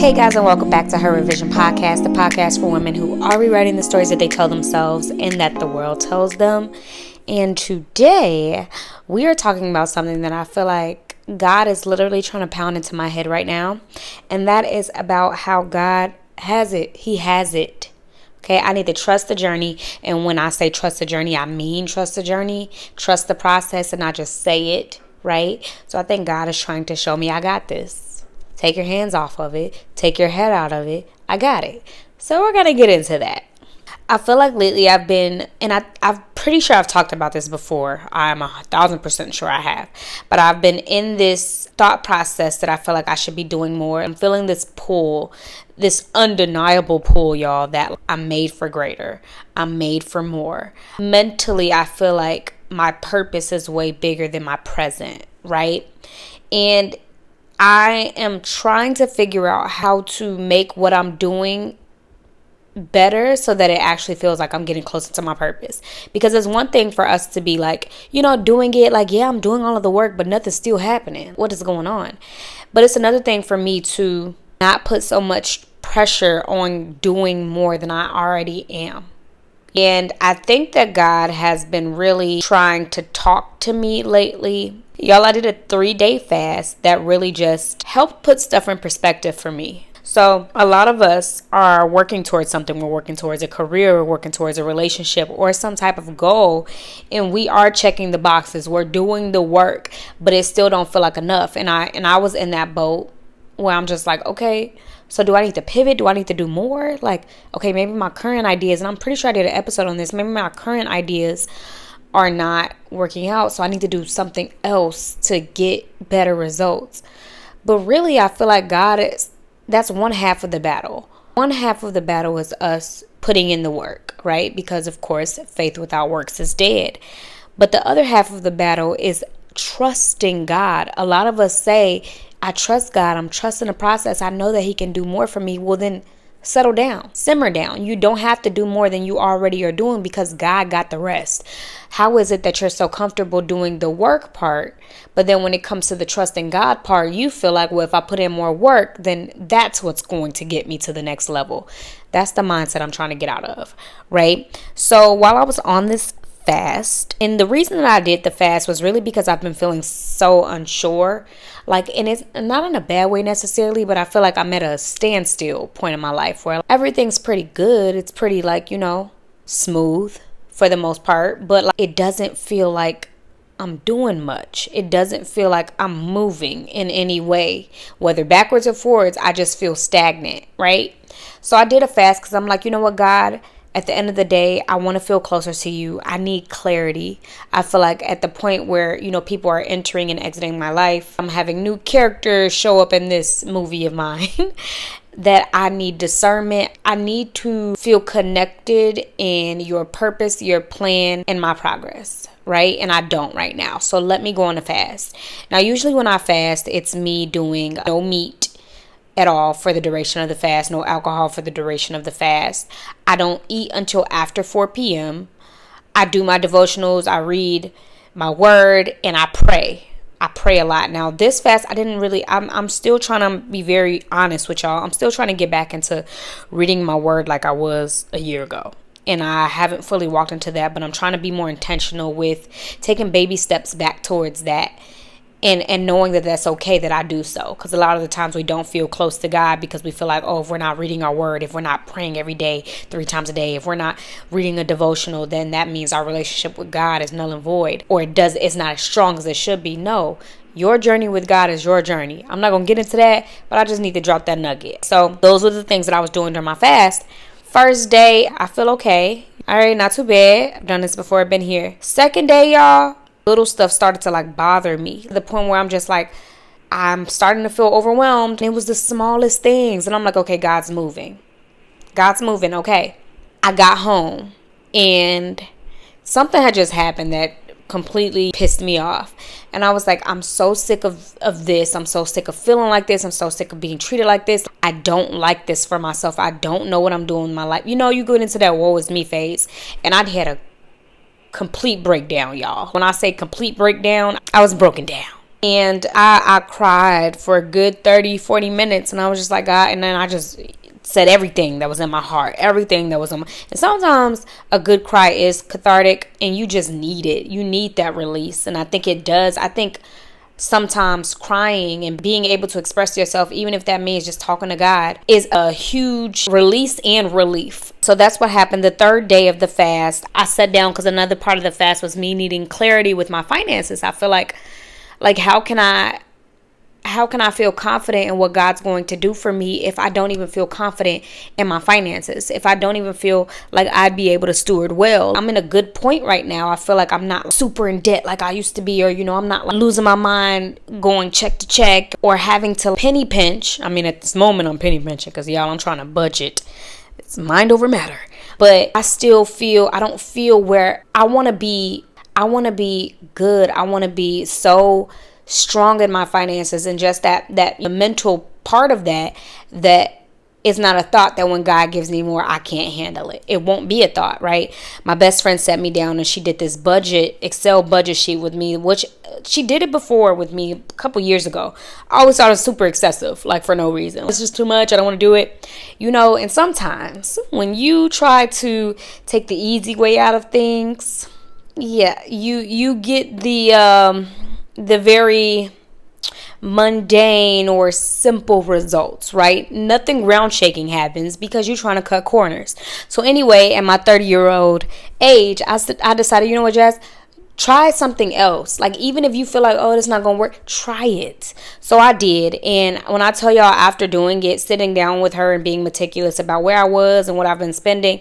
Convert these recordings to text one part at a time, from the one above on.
Hey guys, and welcome back to Her Revision Podcast, the podcast for women who are rewriting the stories that they tell themselves and that the world tells them. And today, we are talking about something that I feel like God is literally trying to pound into my head right now. And that is about how God has it. He has it. Okay, I need to trust the journey. And when I say trust the journey, I mean trust the journey, trust the process, and not just say it, right? So I think God is trying to show me I got this. Take your hands off of it. Take your head out of it. I got it. So we're going to get into that. I feel like lately I've been, and I'm pretty sure I've talked about this before. I'm 1,000% sure I have. But I've been in this thought process that I feel like I should be doing more. I'm feeling this pull, this undeniable pull, y'all, that I'm made for greater. I'm made for more. Mentally, I feel like my purpose is way bigger than my present, right? And I am trying to figure out how to make what I'm doing better so that it actually feels like I'm getting closer to my purpose. Because it's one thing for us to be like, doing it like, yeah, I'm doing all of the work, but nothing's still happening. What is going on? But it's another thing for me to not put so much pressure on doing more than I already am. And I think that God has been really trying to talk to me lately. Y'all, I did a 3-day fast that really just helped put stuff in perspective for me. So a lot of us are working towards something. We're working towards a career. We're working towards a relationship or some type of goal. And we are checking the boxes. We're doing the work, but it still don't feel like enough. And I was in that boat where I'm just like, okay, so do I need to pivot? Do I need to do more? Like, okay, maybe my current ideas, and I'm pretty sure I did an episode on this, maybe my current ideas are not working out, so I need to do something else to get better results. But really, I feel like that's one half of the battle. One half of the battle is us putting in the work, right? Because, of course, faith without works is dead. But the other half of the battle is trusting God. A lot of us say, I trust God. I'm trusting the process. I know that He can do more for me. Well, then settle down. Simmer down. You don't have to do more than you already are doing because God got the rest. How is it that you're so comfortable doing the work part, but then when it comes to the trusting God part, you feel like, well, if I put in more work, then that's what's going to get me to the next level. That's the mindset I'm trying to get out of, right? So while I was on this fast, and the reason that I did the fast was really because I've been feeling so unsure, and it's not in a bad way necessarily, but I feel like I'm at a standstill point in my life where everything's pretty good. It's pretty smooth for the most part, but it doesn't feel like I'm doing much. It doesn't feel like I'm moving in any way, whether backwards or forwards. I just feel stagnant, right? So I did a fast because I'm like, you know what, God? At the end of the day, I want to feel closer to you. I need clarity. I feel like at the point where, people are entering and exiting my life, I'm having new characters show up in this movie of mine that I need discernment. I need to feel connected in your purpose, your plan, and my progress, right? And I don't right now. So let me go on a fast. Now, usually when I fast, it's me doing no meat at all for the duration of the fast, no alcohol for the duration of the fast. I don't eat until after 4 p.m. I do my devotionals, I read my word, and I pray. I pray a lot. Now, this fast, I'm still trying to be very honest with y'all. I'm still trying to get back into reading my word like I was a year ago. And I haven't fully walked into that, but I'm trying to be more intentional with taking baby steps back towards that. And knowing that that's okay that I do so. Because a lot of the times we don't feel close to God because we feel like, if we're not reading our word, if we're not praying every day, 3 times a day, if we're not reading a devotional, then that means our relationship with God is null and void. Or it's not as strong as it should be. No, your journey with God is your journey. I'm not going to get into that, but I just need to drop that nugget. So those were the things that I was doing during my fast. First day, I feel okay. All right, not too bad. I've done this before. I've been here. Second day, y'all. Little stuff started to bother me to the point where I'm just I'm starting to feel overwhelmed. It was the smallest things. And I'm like, okay, God's moving. God's moving. Okay. I got home and something had just happened that completely pissed me off. And I was like, I'm so sick of this. I'm so sick of feeling like this. I'm so sick of being treated like this. I don't like this for myself. I don't know what I'm doing in my life. You go into that woe is me phase. And I'd had a complete breakdown, y'all. When I say complete breakdown, I was broken down. And I cried for a good 30-40 minutes, and I was just like, God, and then I just said everything that was in my heart, everything that was in my, and sometimes a good cry is cathartic, and you just need it. You need that release, and I think it does. I think sometimes crying and being able to express yourself, even if that means just talking to God, is a huge release and relief. So that's what happened the third day of the fast. I sat down because another part of the fast was me needing clarity with my finances. I feel like how can I feel confident in what God's going to do for me if I don't even feel confident in my finances? If I don't even feel like I'd be able to steward well? I'm in a good point right now. I feel like I'm not super in debt like I used to be, or, I'm not like losing my mind going check to check or having to penny pinch. I mean, at this moment I'm penny pinching because, y'all, I'm trying to budget. It's mind over matter. But I don't feel where I want to be. I want to be good. I want to be so strong in my finances, and just that mental part of that is not a thought that when God gives me more, I can't handle it. It won't be a thought, right? My best friend sat me down and she did this Excel budget sheet with me, which she did it before with me a couple years ago. I always thought it was super excessive, like for no reason. It's just too much. I don't want to do it. And sometimes when you try to take the easy way out of things, you get the very mundane or simple results, right? Nothing ground shaking happens because you're trying to cut corners. So anyway, at my 30-year-old age, I decided, you know what, Jazz? Try something else. Like, even if you feel like, oh, it's not going to work, try it. So I did. And when I tell y'all, after doing it, sitting down with her and being meticulous about where I was and what I've been spending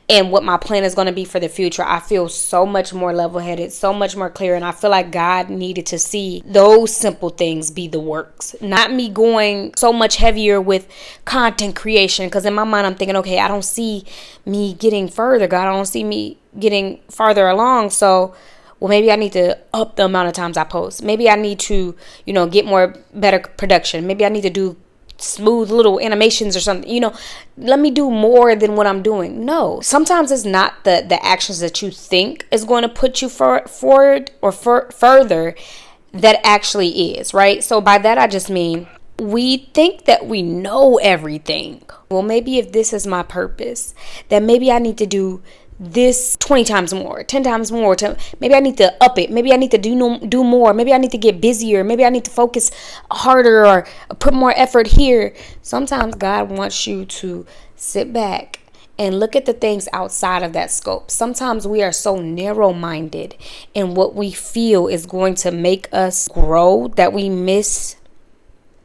and what my plan is going to be for the future, I feel so much more level-headed, so much more clear. And I feel like God needed to see those simple things be the works, not me going so much heavier with content creation. Because in my mind, I'm thinking, okay, I don't see me getting further, God. I don't see me getting farther along. So, well, maybe I need to up the amount of times I post. Maybe I need to, get better production. Maybe I need to do smooth little animations or something. Let me do more than what I'm doing. No, sometimes it's not the actions that you think is going to put you forward or further that actually is, right? So by that I just mean, we think that we know everything. Well, maybe if this is my purpose, then maybe I need to do this 20 times more, 10 times more. Maybe I need to up it. Maybe I need to do more. Maybe I need to get busier. Maybe I need to focus harder or put more effort here. Sometimes God wants you to sit back and look at the things outside of that scope. Sometimes we are so narrow-minded in what we feel is going to make us grow that we miss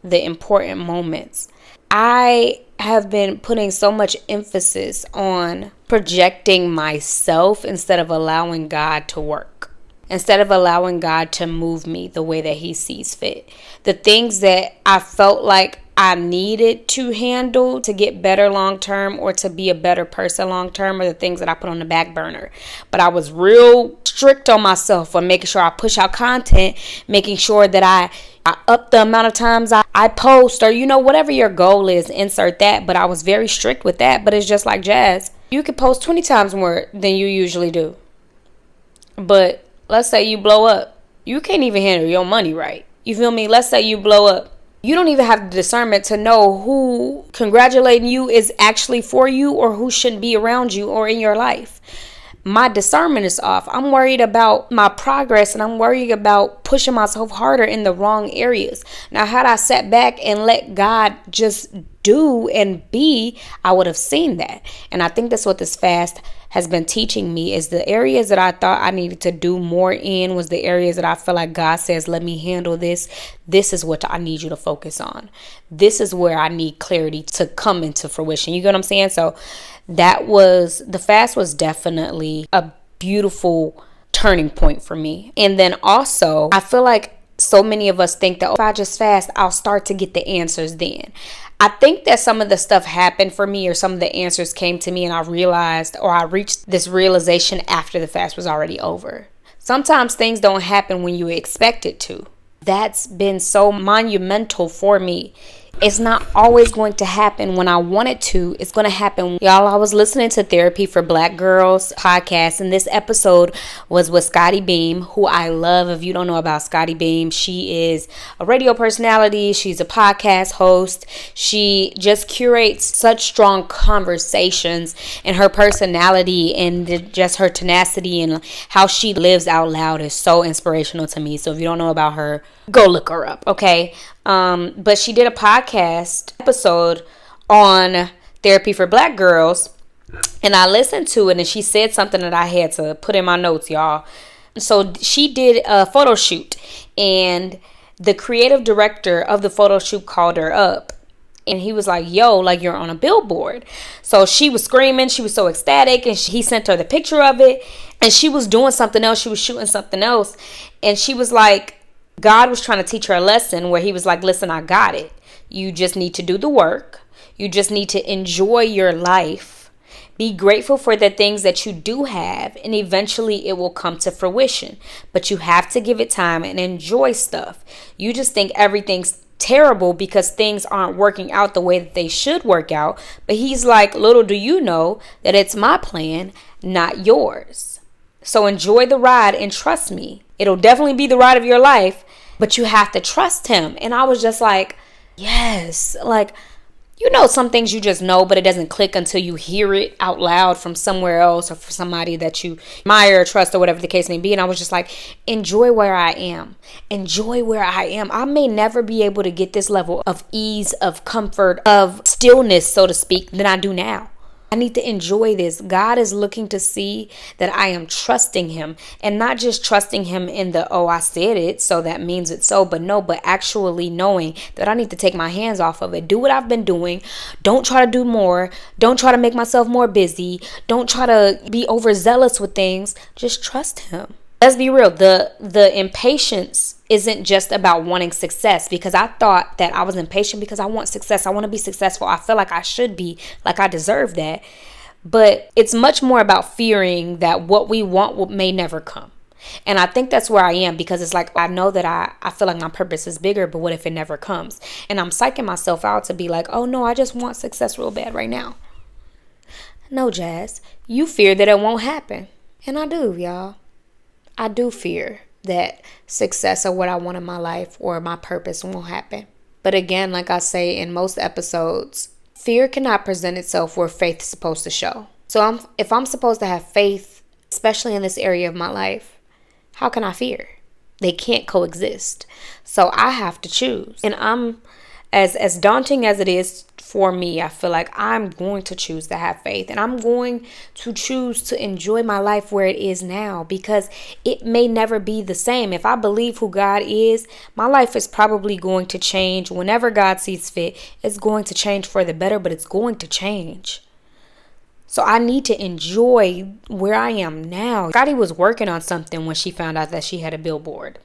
the important moments. I have been putting so much emphasis on projecting myself instead of allowing God to work, instead of allowing God to move me the way that He sees fit. The things that I felt like I needed to handle to get better long term or to be a better person long term are the things that I put on the back burner. But I was real strict on myself on making sure I push out content, making sure that I up the amount of times I post, or whatever your goal is, insert that. But I was very strict with that. But it's just like, Jazz, you could post 20 times more than you usually do. But let's say you blow up. You can't even handle your money right. You feel me? Let's say you blow up. You don't even have the discernment to know who congratulating you is actually for you or who shouldn't be around you or in your life. My discernment is off. I'm worried about my progress, and I'm worried about pushing myself harder in the wrong areas. Now, had I sat back and let God just do and be, I would have seen that. And I think that's what this fast has been teaching me, is the areas that I thought I needed to do more in was the areas that I feel like God says, let me handle this. This is what I need you to focus on. This is where I need clarity to come into fruition. You get what I'm saying? So the fast was definitely a beautiful turning point for me. And then also, I feel like so many of us think that if I just fast, I'll start to get the answers then. I think that some of the stuff happened for me, or some of the answers came to me, and I realized, or I reached this realization after the fast was already over. Sometimes things don't happen when you expect it to. That's been so monumental for me, It's not always going to happen when I want it to. It's going to happen. Y'all, I was listening to Therapy for Black Girls podcast, and this episode was with Scottie Beam, who I love. If you don't know about Scottie Beam, she is a radio personality. She's a podcast host. She just curates such strong conversations, and her personality and just her tenacity and how she lives out loud is so inspirational to me. So if you don't know about her, go look her up, okay? But she did a podcast episode on Therapy for Black Girls, and I listened to it, and she said something that I had to put in my notes, y'all. So she did a photo shoot, and the creative director of the photo shoot called her up, and he was like, yo, like, you're on a billboard. So she was screaming. She was so ecstatic, and he sent her the picture of it, and she was doing something else. She was shooting something else, and she was like, God was trying to teach her a lesson where he was like, listen, I got it. You just need to do the work. You just need to enjoy your life. Be grateful for the things that you do have, and eventually it will come to fruition. But you have to give it time and enjoy stuff. You just think everything's terrible because things aren't working out the way that they should work out. But he's like, little do you know that it's my plan, not yours. So enjoy the ride and trust me. It'll definitely be the ride of your life, but you have to trust him. And I was just like, yes, like, you know, some things you just know, but it doesn't click until you hear it out loud from somewhere else or from somebody that you admire or trust or whatever the case may be. And I was just like, enjoy where I am. Enjoy where I am. I may never be able to get this level of ease, of comfort, of stillness, so to speak, than I do now. I need to enjoy this. God is looking to see that I am trusting him, and not just trusting him in the, oh, I said it, so that means it's so, but actually knowing that I need to take my hands off of it. Do what I've been doing. Don't try to do more. Don't try to make myself more busy. Don't try to be overzealous with things. Just trust him. Let's be real. The impatience isn't just about wanting success, because I thought that I was impatient because I want success. I want to be successful. I feel like I should be, like I deserve that. But it's much more about fearing that what we want may never come. And I think that's where I am, because it's like, I know that I feel like my purpose is bigger, but what if it never comes? And I'm psyching myself out to be like, oh no, I just want success real bad right now. No, Jazz, you fear that it won't happen. And I do, y'all. I do fear that success or what I want in my life or my purpose won't happen. But again, like I say in most episodes, fear cannot present itself where faith is supposed to show. So if I'm supposed to have faith, especially in this area of my life, how can I fear? They can't coexist. So I have to choose. And I'm as daunting as it is for me, I feel like I'm going to choose to have faith, and I'm going to choose to enjoy my life where it is now, because it may never be the same. If I believe who God is, my life is probably going to change whenever God sees fit. It's going to change for the better, but it's going to change. So I need to enjoy where I am now. Scottie was working on something when she found out that she had a billboard.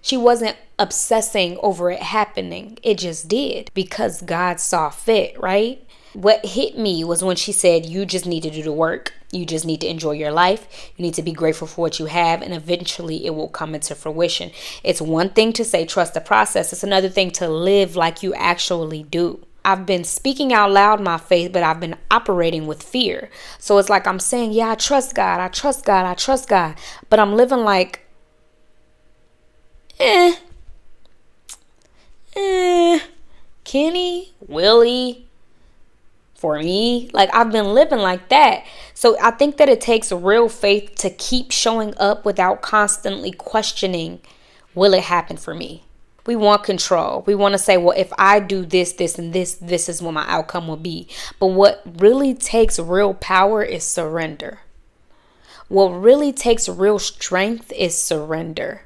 She wasn't obsessing over it happening. It just did, because God saw fit, right? What hit me was when she said, you just need to do the work. You just need to enjoy your life. You need to be grateful for what you have, and eventually it will come into fruition. It's one thing to say, trust the process. It's another thing to live like you actually do. I've been speaking out loud my faith, but I've been operating with fear. So it's like I'm saying, yeah, I trust God. I trust God. I trust God. But I'm living like, Kenny, Willie, for me, like I've been living like that. So I think that it takes real faith to keep showing up without constantly questioning, will it happen for me? We want control. We want to say, well, if I do this, this, and this is what my outcome will be. But what really takes real power is surrender. What really takes real strength is surrender.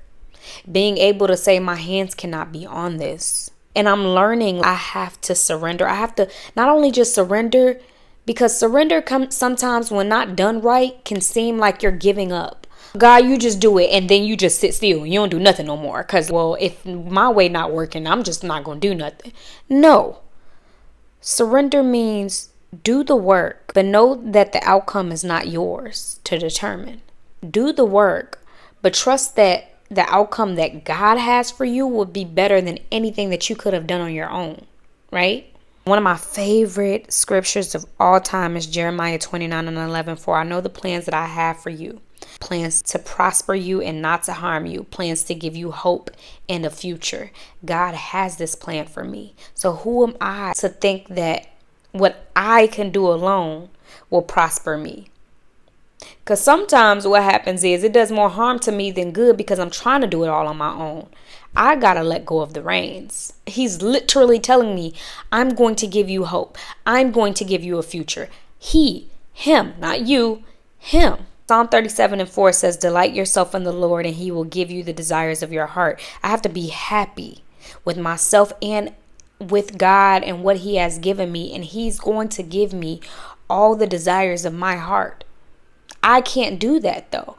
Being able to say, my hands cannot be on this. And I'm learning I have to surrender. I have to not only just surrender, because surrender sometimes when not done right can seem like you're giving up. God, you just do it, and then you just sit still. You don't do nothing no more. Because, well, if my way not working, I'm just not going to do nothing. No. Surrender means do the work, but know that the outcome is not yours to determine. Do the work, but trust that the outcome that God has for you will be better than anything that you could have done on your own. right? One of my favorite scriptures of all time is Jeremiah 29:11. For I know the plans that I have for you. Plans to prosper you and not to harm you. Plans to give you hope and a future. God has this plan for me. So who am I to think that what I can do alone will prosper me? Because sometimes what happens is it does more harm to me than good because I'm trying to do it all on my own. I got to let go of the reins. He's literally telling me, I'm going to give you hope. I'm going to give you a future. Him, not you, him. Psalm 37:4 says, delight yourself in the Lord and he will give you the desires of your heart. I have to be happy with myself and with God and what he has given me. And he's going to give me all the desires of my heart. I can't do that though.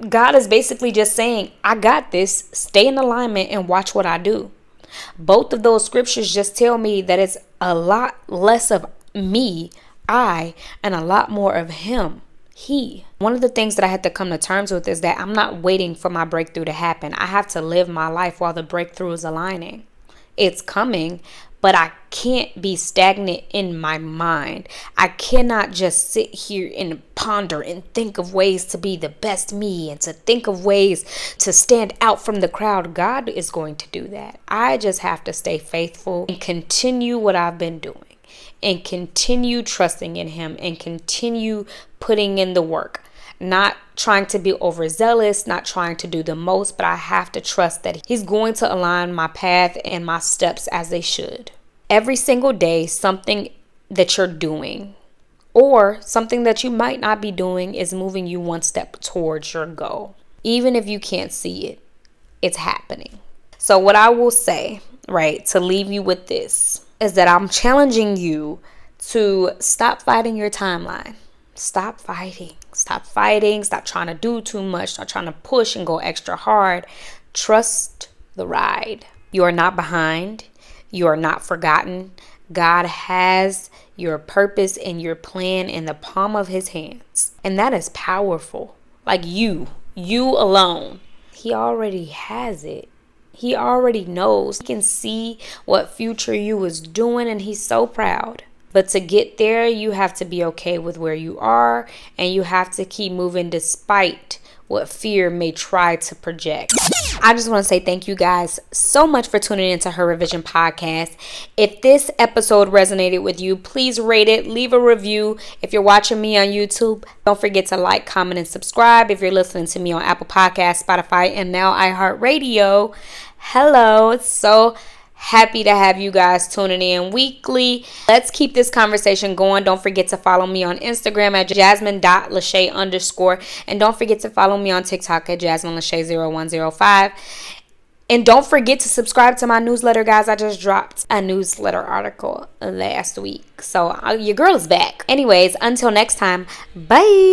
God is basically just saying, I got this. Stay in alignment and watch what I do. Both of those scriptures just tell me that it's a lot less of me, I, and a lot more of him, he. One of the things that I had to come to terms with is that I'm not waiting for my breakthrough to happen. I have to live my life while the breakthrough is aligning. It's coming, but I can't be stagnant in my mind. I cannot just sit here and ponder and think of ways to be the best me and to think of ways to stand out from the crowd. God is going to do that. I just have to stay faithful and continue what I've been doing and continue trusting in him and continue putting in the work. Not trying to be overzealous, not trying to do the most, but I have to trust that he's going to align my path and my steps as they should. Every single day, something that you're doing or something that you might not be doing is moving you one step towards your goal. Even if you can't see it, it's happening. So what I will say, right, to leave you with this is that I'm challenging you to stop fighting your timeline. Stop fighting. Stop fighting. Stop trying to do too much. Stop trying to push and go extra hard. Trust the ride. You are not behind. You are not forgotten. God has your purpose and your plan in the palm of his hands. And that is powerful. Like you alone. He already has it. He already knows. He can see what future you is doing and he's so proud. But to get there, you have to be okay with where you are and you have to keep moving despite what fear may try to project. I just want to say thank you guys so much for tuning into Her Revision Podcast. If this episode resonated with you, please rate it, leave a review. If you're watching me on YouTube, don't forget to like, comment, and subscribe. If you're listening to me on Apple Podcasts, Spotify, and now iHeartRadio, hello. It's so happy to have you guys tuning in weekly. Let's keep this conversation going. Don't forget to follow me on Instagram at jasmine.lachey_. And don't forget to follow me on TikTok at jasminelachey0105. And don't forget to subscribe to my newsletter, guys. I just dropped a newsletter article last week. So your girl is back. Anyways, until next time, bye.